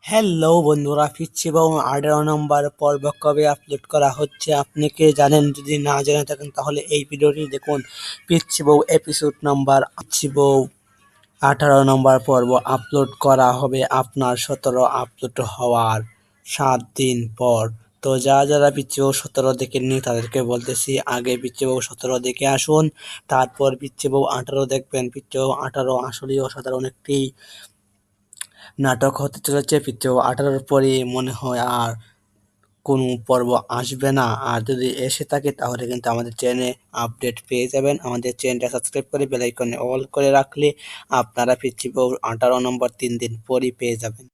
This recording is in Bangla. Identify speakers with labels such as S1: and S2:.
S1: হ্যালো বন্ধুরা, ফিরছি এবং 18 নম্বর পর্ব কবে আপলোড করা হচ্ছে আপনি কি জানেন? যদি না জেনে থাকেন তাহলে এই ভিডিওটি দেখুন। পিচ্ছি বউ এপিসোড নাম্বার পিচ্ছি বউ 18 নম্বর পর্ব আপলোড করা হবে আপনার 17 আপলোড হওয়ার 7 দিন পর। তো যারা পিচ্ছি বউ 17 দেখেননি তাদেরকে বলতেছি, আগে পিচ্ছি বউ 17 দেখে আসুন, তারপর পিচ্ছি বউ 18 দেখবেন। পিচ্ছি বউ 18 আসলেই অসাধারণ একটি নাটক হতে চলেছে। পিচ্চি বাবু 18-র পরে মনে হয় আর কোনো পর্ব আসবে না। আর যদি এসে থাকে তাহলে কিন্তু আমাদের চ্যানেলে আপডেট পেয়ে যাবেন। আমাদের চ্যানেলটা সাবস্ক্রাইব করে বেল আইকনে অল করে রাখলে আপনারা পিচ্চি বাবুর 18 নম্বর 3 দিন পরই পেয়ে যাবেন।